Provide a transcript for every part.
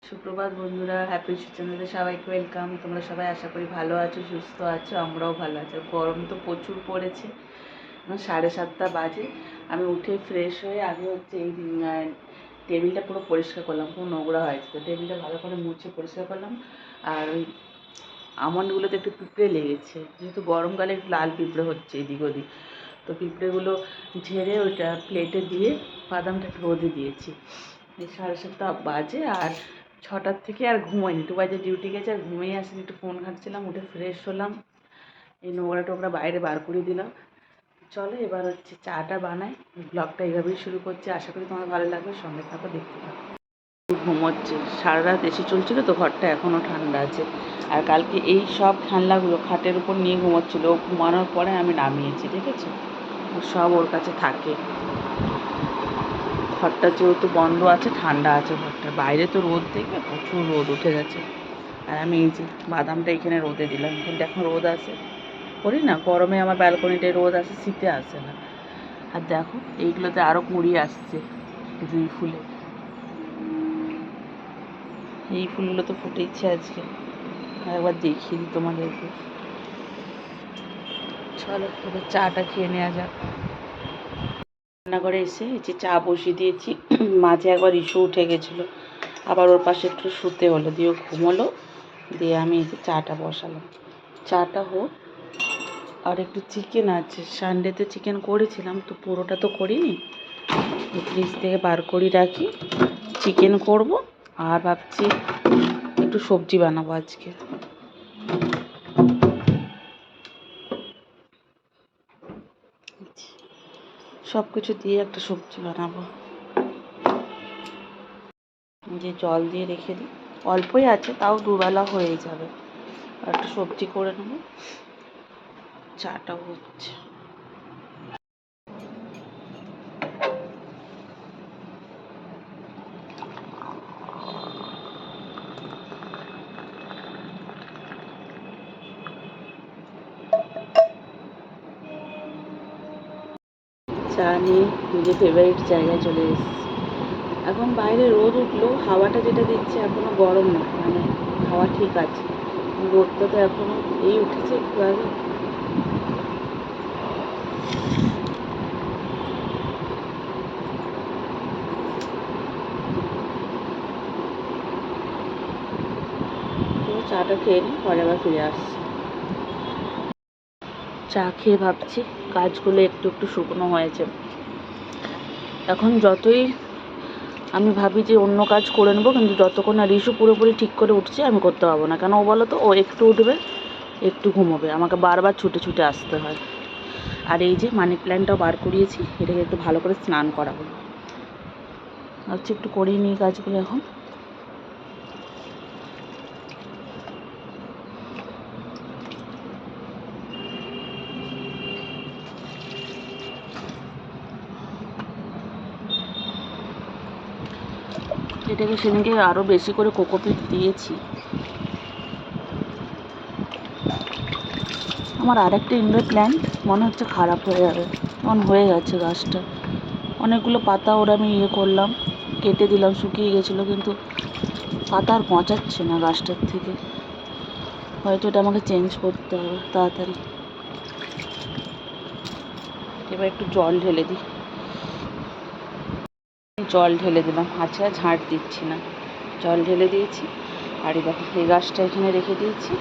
সুপ্রভাত বন্ধুরা, হ্যাপি চ্যানেলে সবাইকে ওয়েলকাম। তোমরা সবাই আশা করি ভালো আছো, সুস্থ আছো, আমরাও ভালো আছি। গরম তো প্রচুর পড়েছে। এখন 7:30 বাজে। আমি উঠে ফ্রেশ হয়ে আগে এই টেবিলটা পুরো পরিষ্কার করলাম, পুরো নোংরা হয়েছে, তো টেবিলটা ভালো করে মুছে পরিষ্কার করলাম। আর ওই আমন্ডগুলোতে একটু পিঁপড়ে লেগেছে, যেহেতু গরমকালে একটু লাল পিঁপড়ে হচ্ছে এদিক ওদিক, তো পিঁপড়েগুলো ঝেড়ে ওইটা প্লেটে দিয়ে বাদামটা একটু রোদে দিয়েছি। এই 7:30 বাজে, আর 6টার থেকে আর ঘুমোয়নি। 2 বাজে ডিউটি গেছে, আর ঘুমিয়ে আসেনি, একটু ফোন ঘাঁটছিলাম, উঠে ফ্রেশ হলাম, এই নোংরা টোংরা বাইরে বার করে দিলাম। চলো এবার চাটা বানাই। ব্লগটা এইভাবেই শুরু করছি, আশা করি তোমার ভালো লাগবে, সঙ্গে থাকো, দেখতে থাকো। ঘুমোচ্ছে, সারা রাত এসি চলছিল তো, ঘরটা এখনও ঠান্ডা আছে। আর কালকে এই সব খেলনাগুলো খাটের উপর নিয়ে ঘুমোচ্ছিল, ও ঘুমানোর পরে আমি নামিয়েছি, দেখেছো? সব ওর কাছে থাকে। ঘরটা যেহেতু বন্ধ আছে, ঠান্ডা আছে ঘরটা, বাইরে তো রোদ দেখবে, প্রচুর রোদ উঠে গেছে। আর আমি এই যে বাদামটা এখানে রোদে দিলাম, কিন্তু এখন রোদ আসে করি না, গরমে আমার ব্যালকনিটায় রোদ আসে, শীতে আসে না। আর দেখো এইগুলোতে আরও কুঁড়ি আসছে, জুঁই ফুলে। এই ফুলগুলো তো ফুটেছে আজকে, একবার দেখিয়ে দিই তোমাদেরকে। চলো এবার চাটা খেয়ে নেওয়া যাক। রান্নাঘরে এসে এই যে চা বসিয়ে দিয়েছি। মাঝে একবার ইস্যু উঠে গেছিলো, আবার ওর পাশে একটু শুতে হলো, দিয়ে ও ঘুমোলো, দিয়ে আমি এই যে চাটা বসালাম। চাটা হোক, আর একটু চিকেন আছে, সানডেতে চিকেন করেছিলাম, তো পুরোটা তো করিনি, ফ্রিজ থেকে বার করে রাখি, চিকেন করব। আর ভাবছি একটু সবজি বানাবো আজকে। সব কিছু দিয়ে একটা সবজি বানাবো। যে জল দিয়ে রেখে দিই, অল্পই আছে, তাও দুবেলা হয়ে যাবে। আর একটা সবজি করে নেবো। চাটাও হচ্ছে। চা নিয়ে নিজের ফেভারিট জায়গায় চলে এসেছি। এখন বাইরে রোদ উঠলো, হাওয়াটা যেটা দিচ্ছে এখনও গরম না, মানে হাওয়া ঠিক আছে। রোদটা তো এখনও এই উঠেছে একটু আগে। তো চাটা খেয়ে নিই, পরে আবার ফিরে আসছি। চা খেয়ে ভাবছি কাজগুলো একটু একটু শুকনো হয়েছে। এখন যতই আমি ভাবি যে অন্য কাজ করে নেবো, কিন্তু যতক্ষণ না রিশু পুরোপুরি ঠিক করে উঠছে আমি করতে পারবো না। কেন ও বলো তো, ও একটু উঠবে একটু ঘুমোবে, আমাকে বারবার ছুটে ছুটে আসতে হয়। আর এই যে মানি প্ল্যান্টটাও বার করিয়েছি, এটাকে একটু ভালো করে স্নান করাবো। ভাবছি একটু করিয়ে নিই কাজগুলো এখন। এটাকে সেদিনকে আরও বেশি করে কোকোপিট দিয়েছি। আমার আরেকটা ইনডোর প্ল্যান্ট মনে হচ্ছে খারাপ হয়ে যাবে, এমন হয়ে গেছে গাছটা। অনেকগুলো পাতা ওর আমি করলাম, কেটে দিলাম, শুকিয়ে গেছিলো, কিন্তু পাতা আর গজাচ্ছে না গাছটার থেকে। হয়তো এটা আমাকে চেঞ্জ করতে হবে তাড়াতাড়ি। এবার একটু জল ঢেলে দিই। জল ঢেলে দিলাম, আছে আর ঝাঁট দিচ্ছি না, জল ঢেলে দিয়েছি। আর এই দেখো এই গাছটা এখানে রেখে দিয়েছি।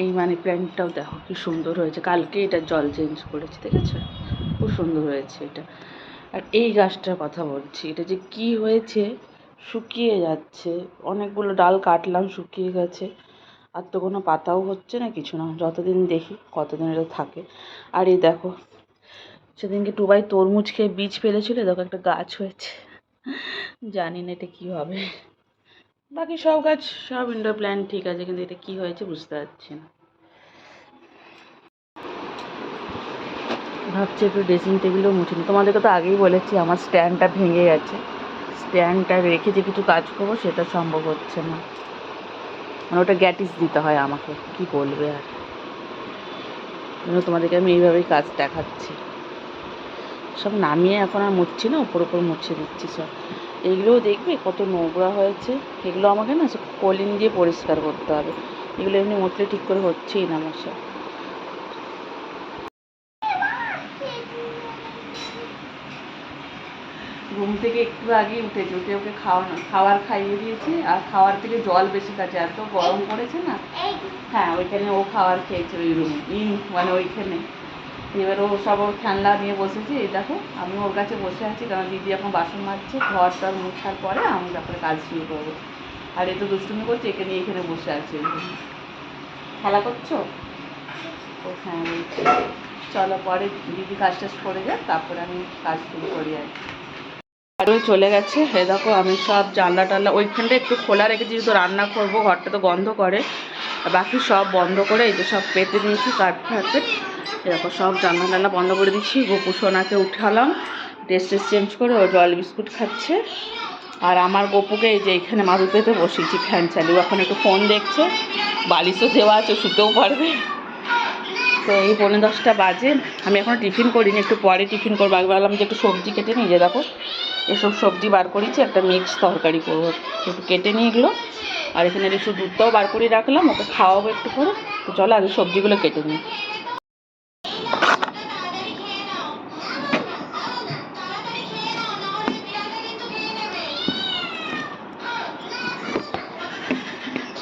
এই মানি প্ল্যান্টটাও দেখো কি সুন্দর হয়েছে, কালকে এটা জল চেঞ্জ করেছি, দেখেছো? খুব সুন্দর হয়েছে এটা। আর এই গাছটার কথা বলছি, এটা যে কি হয়েছে, শুকিয়ে যাচ্ছে, অনেকগুলো ডাল কাটলাম, শুকিয়ে গেছে, আর তো কোনো পাতাও হচ্ছে না, কিছু না। যতদিন দেখি কতদিন এটা থাকে। আর এই দেখো সেদিনকে টুবাই তরমুজ খেয়ে বীজ ফেলেছিল, দেখো একটা গাছ হয়েছে, জানি না এটা কী হবে। বাকি সব গাছ, সব ইনডোর প্ল্যান্ট ঠিক আছে, কিন্তু এটা কী হয়েছে বুঝতে পারছি না। ভাবছি একটু ড্রেসিং টেবিলও মুছে নিই। তোমাদেরকে তো আগেই বলেছি আমার স্ট্যান্ডটা ভেঙে গেছে, স্ট্যান্ডটা রেখে যে কিছু কাজ করবো সেটা সম্ভব হচ্ছে না, মানে ওটা গ্যাটিস দিতে হয় আমাকে, কি বলবে আর। তোমাদেরকে আমি এইভাবেই কাজ দেখাচ্ছি। সব নামিয়ে এখন আর মুছছি না, উপর উপর মুছে দিচ্ছি সব। এইগুলোও দেখবে কত নোংরা হয়েছে, এগুলো আমাকে না সব কলিন দিয়ে পরিষ্কার করতে হবে, এগুলো এমনি মুছলে ঠিক করে হচ্ছেই না মশা। ঘুম থেকে একটু আগেই উঠেছে, উঠে ওকে খাবার খাইয়ে দিয়েছি, আর খাওয়ার থেকে জল বেশি খাচ্ছে, এত গরম পড়েছে না। হ্যাঁ ওইখানে ও খাবার খেয়েছে ওই রুমে, মানে ওইখানে। এবার ও সব ওর খেলনা নিয়ে বসেছে, এই দেখো আমি ওর কাছে বসে আছি, কারণ দিদি এখন বাসন মাজছে, ঘর টর মুছার পরে আমি তারপরে কাজ শুরু করবো। আর এ তো দুষ্টুমি করছে, একে নিয়ে এখানে বসে আছে। খেলা করছো? ও হ্যাঁ বলছি চলো পরে দিদি কাজ টাজ করে যাক, তারপরে আমি কাজ শুরু করি। আর ওই চলে গেছে। হে দেখো আমি সব জানলা টানলা ওইখানটা একটু খোলা রেখেছি, যেহেতু রান্না করবো, ঘরটা তো গন্ধ করে, বাকি সব বন্ধ করে এই যে সব পেতে দিয়েছি কার্পেট। এরকম সব জানলা টানলা বন্ধ করে দিচ্ছি। গোপু সোনাকে উঠালাম, ড্রেস চেঞ্জ করে ও জল বিস্কুট খাচ্ছে। আর আমার গোপুকে এই যে এখানে মাদু পেতে বসিয়েছি ফ্যান চালিয়ে, এখন একটু ফোন দেখছে, বালিশও দেওয়া আছে, শুতেও পারবে। তো এই 9:45 বাজে, আমি এখনও টিফিন করিনি, একটু পরে টিফিন করবো। আগে বললাম যে একটু সবজি কেটে নিয়ে, যে দেখো এসব সবজি বার করেছি, একটা মিক্স তরকারি করবো, একটু কেটে নিয়ে এগুলো। আর এখানে একটু দুধটাও বার করে রাখলাম, ওকে খাওয়াবো একটু করে। তো চলো আগে সবজিগুলো কেটে নিই।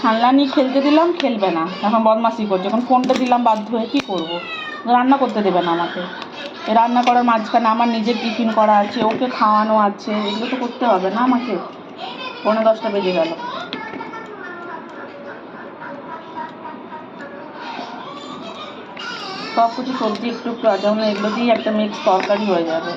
খেলনা নিয়ে খেলতে দিলাম, খেলবে না, এখন বদমাশি করছে। এখন ফোনটা দিলাম বাধ্য হয়ে, কী করবো, রান্না করতে দেবে না আমাকে। রান্না করার মাঝখানে আমার নিজের টিফিন করা আছে, ওকে খাওয়ানো আছে, এগুলো তো করতে হবে না আমাকে। 9:45 বেজে গেল। সব কিছু সবজি একটু একটু আছে, মানে এগুলো দিয়ে একটা মিক্স তরকারি হয়ে যাবে।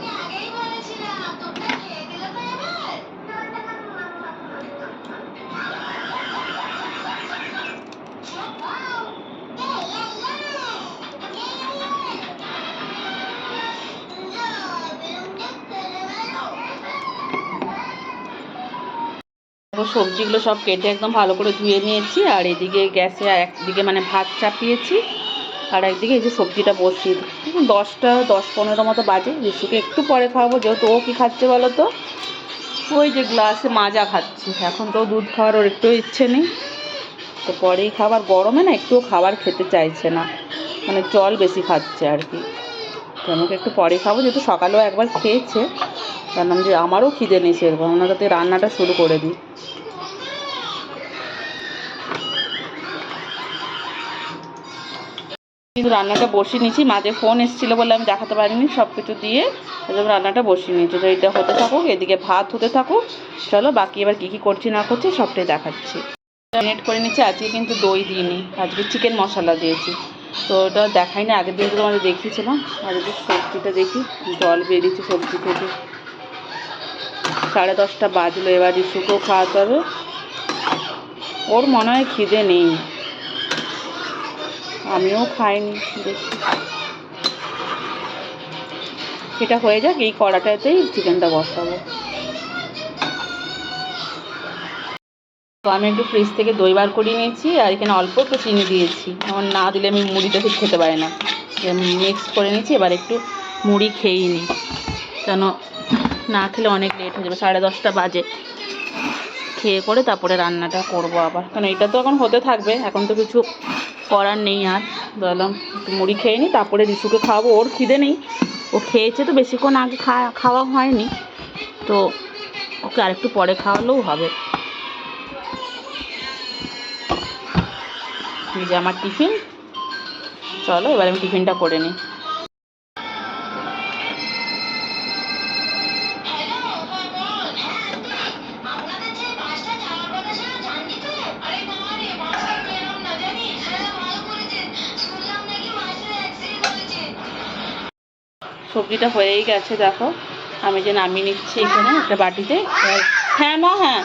সবজিগুলো সব কেটে একদম ভালো করে ধুয়ে নিয়েছি, আর এদিকে গ্যাসে একদিকে মানে ভাত চাপিয়েছি, আর একদিকে এই যে সবজিটা বসিয়ে দিই। 10-15 মতো বাজে। ঋষুকে একটু পরে খাওয়াবো, যেহেতু ও কী খাচ্ছে বলো তো, ওই যে গ্লাসে মাজা খাচ্ছে, এখন তো দুধ খাওয়ার ওর একটু ইচ্ছে নেই, তো পরেই খাবার। গরমে না একটুও খাবার খেতে চাইছে না, মানে জল বেশি খাচ্ছে আর কি। তো আমাকে একটু পরে খাবো, যেহেতু সকালেও একবার খেয়েছে, কারণ যে আমারও খিদে নেই সেরকম, আমরা তাতে রান্নাটা শুরু করে দিই। কিন্তু রান্নাটা বসিয়ে নিয়েছি, মাঝে ফোন এসেছিলো বলে আমি দেখাতে পারিনি, সব কিছু দিয়ে এরকম রান্নাটা বসিয়ে নিয়েছি। তো এটা হতে থাকুক, এদিকে ভাত হতে থাকুক। চলো বাকি এবার কী কী করছি না করছি সবটাই দেখাচ্ছি। ম্যারিনেট করে নিচ্ছি, আজকে কিন্তু দই দিইনি, আজকে চিকেন মশলা দিয়েছি। তো ওটা দেখাই না, আগের দিন তো তোমাদের দেখিয়েছিলাম। আর এই যে সবজিটা দেখি, জল বেরিয়েছে সবজি থেকে। 10:30 বাজলো, এবার ঋষুকেও খাওয়াতে হবে, ওর মনে হয় খিদে নেই, আমিও খাইনি। দেখি এটা হয়ে যাক, এই কড়াটাতেই চিকেনটা বসাবো। তো আমি একটু ফ্রিজ থেকে দই বার করে নিয়েছি, আর এখানে অল্প একটু চিনি দিয়েছি, আমার না দিলে আমি মুড়িটা ঠিক খেতে পারি না। মিক্স করে নিয়েছি, এবার একটু মুড়ি খেয়েই নিই, কেন না খেলে অনেক লেট হয়ে যাবে। 10:30 বাজে, খেয়ে করে তারপরে রান্নাটা করব আবার, কারণ এটা তো এখন হতে থাকবে, এখন তো কিছু করার নেই। আর বললাম একটু মুড়ি খেয়ে নিই, তারপরে ঋষুকে খাওয়াবো, ওর খিদে নেই, ও খেয়েছে তো বেশিক্ষণ আগে খাওয়া হয়নি, তো ওকে আরেকটু পরে খাওয়ালেও হবে। এই যে আমার টিফিন, চলো এবার আমি টিফিনটা করে নিই। সবজিটা হয়েই গেছে, দেখো আমি যে নামিয়ে নিচ্ছি এখানে একটা বাটিতে। হ্যাঁ মা, হ্যাঁ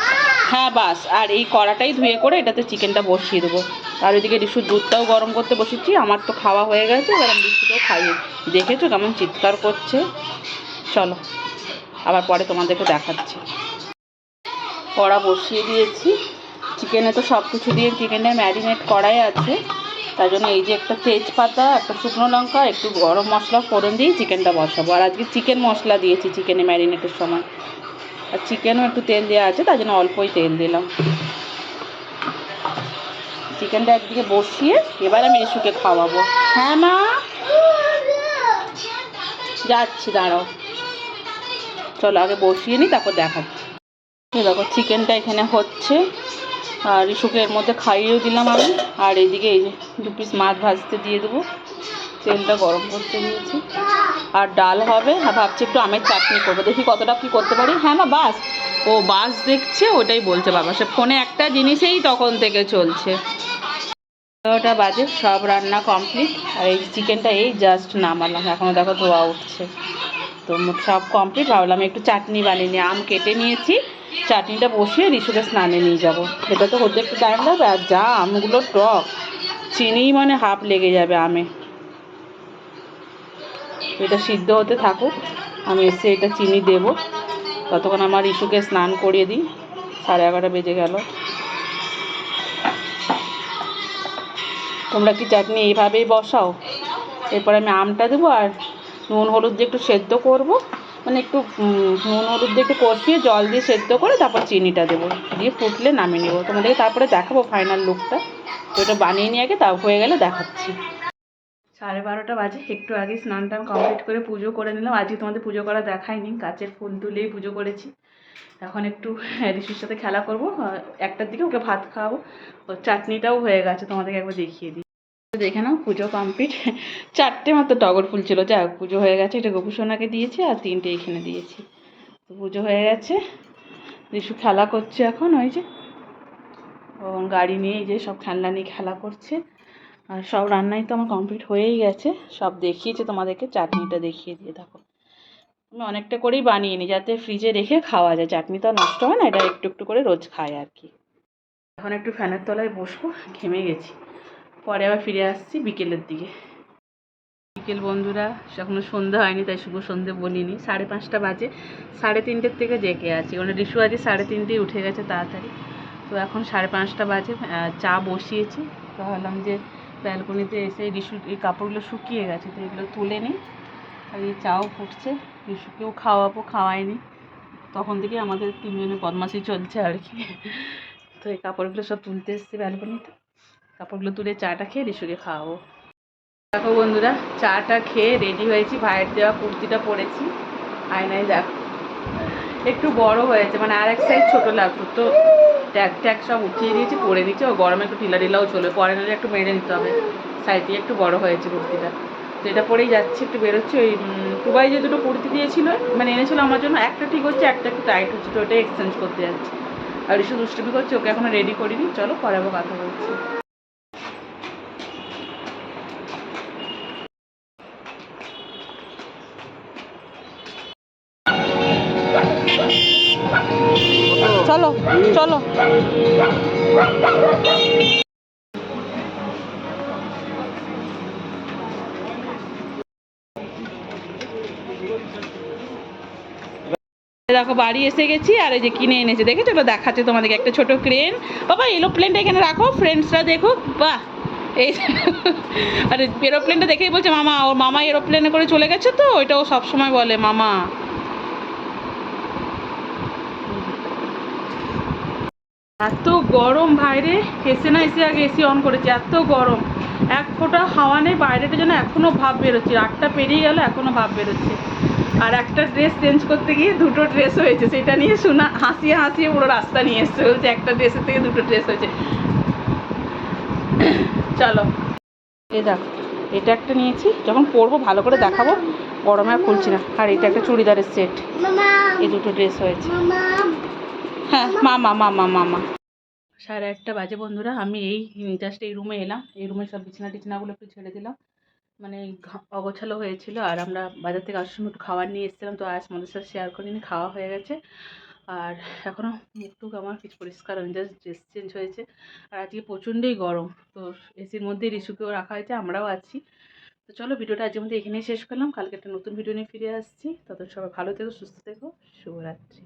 হ্যাঁ বাস। আর এই কড়াটাই ধুয়ে করে এটাতে চিকেনটা বসিয়ে দেবো। আর ওইদিকে ঋষুর দুধটাও গরম করতে বসেছি, আমার তো খাওয়া হয়ে গেছে, এবার আমি ঋষুকেও খাইয়ে। দেখেছো কেমন চিৎকার করছে। চলো আবার পরে তোমাদেরকে দেখাচ্ছি। কড়া বসিয়ে দিয়েছি, চিকেনে তো সব কিছু দিয়ে চিকেনটা ম্যারিনেট করাই আছে, তার জন্য এই যে একটা তেজপাতা, একটা শুকনো লঙ্কা, একটু গরম মশলা ফোড়ন দিয়ে চিকেনটা বসাবো। আর আজকে চিকেন মশলা দিয়েছি চিকেনে ম্যারিনেটের সময়। আর চিকেনও একটু তেল দেওয়া আছে, তার জন্য অল্পই তেল দিলাম। চিকেনটা একদিকে বসিয়ে এবার আমি রিশুকে খাওয়াবো। হ্যাঁ মা, যাচ্ছি, দাঁড়াও। চলো আগে বসিয়ে নিই, তারপর দেখাচ্ছি। দেখো চিকেনটা এখানে হচ্ছে, আর রিশুকে এর মধ্যে খাইয়েও দিলাম আমি। আর এইদিকে এই যে 2 পিস মাছ ভাজতে দিয়ে দেবো, তেলটা গরম করতে দিয়েছি। আর ডাল হবে। আর ভাবছি একটু আমের চাটনি করবো, দেখি কতটা কী করতে পারি। হ্যাঁ না, বাস ও বাস দেখছে, ওটাই বলছে বাবা। সে ফোনে একটা জিনিসেই তখন থেকে চলছে। 11টা বাজে, সব রান্না কমপ্লিট। আর এই চিকেনটা এই জাস্ট নামালাম, এখনও দেখো ধোয়া উঠছে। তো সব কমপ্লিট। ভাবলাম একটু চাটনি বানিয়ে নিই, আম কেটে নিয়েছি, চাটনিটা বসিয়ে রিশুকে স্নানে নিয়ে যাব। এটা তো হতে একটু টাইম লাগবে, আর যা আমগুলো টক, চিনিই মানে হাফ লেগে যাবে আমে। এটা সিদ্ধ হতে থাকুক, আমি এসে এটা চিনি দেবো। ততক্ষণ আমার রিশুকে স্নান করিয়ে দিই, 11:30 বেজে গেল। তোমরা কি চাটনি এইভাবেই বসাও? এরপর আমি আমটা দেবো, আর নুন হলুদ দিয়ে একটু সেদ্ধ করব, মানে একটু নুন হলুদ দিয়ে একটু কষিয়ে জল দিয়ে সেদ্ধ করে তারপর চিনিটা দেবো, দিয়ে ফুটলে নামিয়ে নেবো। তোমাদেরকে তারপরে দেখাবো ফাইনাল লুকটা। তো এটা বানিয়ে নিয়ে আগে, তা হয়ে গেলে দেখাচ্ছি। 12:30 বাজে, একটু আগে স্নান টান কমপ্লিট করে পুজো করে নিলাম। আজকে তোমাদের পুজো করা দেখায়নি, গাছের ফুল তুলেই পুজো করেছি। এখন একটু রিশুর সাথে খেলা করবো, 1টার দিকে ওকে ভাত খাওয়াবো। ওর চাটনিটাও হয়ে গেছে, তোমাদেরকে একবার দেখিয়ে দিই। দেখে নাও, পুজো কমপ্লিট। 4টে মাত্র টগর ফুল ছিল, যাক পুজো হয়ে গেছে। এটা গোপুসোনাকে দিয়েছি, আর 3টে এখানে দিয়েছি। তো পুজো হয়ে গেছে। রিশু খেলা করছে এখন, ওই যে ও গাড়ি নিয়ে, এই যে সব খেলনা নিয়ে খেলা করছে। আর সব রান্নাই তো আমার কমপ্লিট হয়েই গেছে, সব দেখিয়েছে তোমাদেরকে। চাটনিটা দেখিয়ে দিয়ে দেখো, আমি অনেকটা করেই বানিয়ে নিই যাতে ফ্রিজে রেখে খাওয়া যায়। চাটনি তো নষ্ট হয় না, এটা একটু একটু করে রোজ খাই আর কি। এখন একটু ফ্যানের তলায় বসবো, ঘেমে গেছি। পরে আবার ফিরে আসছি বিকেলের দিকে। বিকেল বন্ধুরা, এখনো সন্ধ্যা হয়নি, তাই শুভ সন্ধ্যে বলিনি। 5:30 বাজে, 3:30 থেকে জেগে আছি, মানে রিশু আজকে 3:30 উঠে গেছে তাড়াতাড়ি। তো এখন 5:30 বাজে, চা বসিয়েছি। তো ভাবলাম যে ব্যালকনিতে এসে রিশু এই কাপড়গুলো শুকিয়ে গেছে, তো এগুলো তুলে নিই। আর এই চাও ফুটছে, রিশুকেও খাওয়াবো, খাওয়াইনি। তখন থেকে আমাদের 3জনের বদমাশি চলছে আর কি। তো এই কাপড়গুলো সব তুলতে এসেছি ব্যালকনিতে, কাপড়গুলো তুলে চাটা খেয়ে রিশুকে খাওয়াবো। দেখো বন্ধুরা, চাটা খেয়ে রেডি হয়েছি, ভাইয়ের দেওয়া কুর্তিটা পরেছি। আয়নায় দেখো একটু বড় হয়েছে, মানে আর এক সাইড ছোটো লাগতো, তো ট্যাগ ট্যাগ সব উঠিয়ে দিয়েছি, পরে দিচ্ছি। ও গরমে একটু ঢিলা ঢিলাও চলবে, পরে নিলে একটু মেরে নিতে হবে। সাইড দিয়ে একটু বড় হয়েছে কুর্তিটা, তো এটা পরেই যাচ্ছি, একটু বেরোচ্ছি। ওই টুবাই যে 2টো কুর্তি দিয়েছিল, মানে এনেছিল আমার জন্য, একটা ঠিক হচ্ছে, একটা একটু টাইট হচ্ছে, তো ওটাই এক্সচেঞ্জ করতে যাচ্ছি। আর ইস্যু দুষ্টুমি করছে, ওকে এখনও রেডি করিনি। চলো পরে আবার কথা বলছি। চলো চলো। দেখো বাড়ি এসে গেছি, আর এই যে কিনে এনেছে, দেখেছো? তো দেখাচ্ছে তোমাদেরকে একটা ছোট ক্রেন। বাবা এরোপ্লেনটা এখানে রাখো, ফ্রেন্ডসরা দেখুক। বাহ, এই আর এরোপ্লেনটা দেখেই বলছে মামা, ওর মামা এরোপ্লেনে করে চলে গেছে, তো ওইটা ও সবসময় বলে মামা। এত গরম বাইরে, এসে না এসে আগে এসি অন করেছি, এত গরম, এক ফোঁটা হাওয়া নেই। বাইরেটা যেন এখনও ভাব বেরোচ্ছে, 8টা পেরিয়ে গেল, এখনও ভাব বেরোচ্ছে। আর একটা ড্রেস চেঞ্জ করতে গিয়ে 2টো ড্রেস হয়েছে, সেটা নিয়ে শোনা হাসিয়ে হাসিয়ে পুরো রাস্তা নিয়ে এসছে, বলছে একটা ড্রেসের থেকে 2টো ড্রেস হয়েছে। চলো এই দেখো, এটা একটা নিয়েছি, যখন পরবো ভালো করে দেখাবো, গরমে আর খুলছি না। আর এটা একটা চুড়িদারের সেট, এই 2টো ড্রেস হয়েছে। হ্যাঁ মামা মামা মামা। 1:30 বাজে বন্ধুরা, আমি এই জাস্ট এই রুমে এলাম। এই রুমে সব বিছানা টিছানাগুলো একটু ছেড়ে দিলাম, মানে অগোছালো হয়েছিল। আর আমরা বাজার থেকে আসার সময় একটু খাবার নিয়ে এসেছিলাম, তো আজ আমাদের সাথে শেয়ার করিনি, খাওয়া হয়ে গেছে। আর এখনও মুখটুক আমার কিছু পরিষ্কার হয়নি, জাস্ট ড্রেস চেঞ্জ হয়েছে। আর আজকে প্রচণ্ডই গরম, তো এসির মধ্যেই রিশুকেও রাখা হয়েছে, আমরাও আছি। তো চলো ভিডিওটা আজকের মধ্যে এখানেই শেষ করলাম, কালকে একটা নতুন ভিডিও নিয়ে ফিরে আসছি। তত সবাই ভালো থেকো, সুস্থ থেকো, শুভরাত্রি।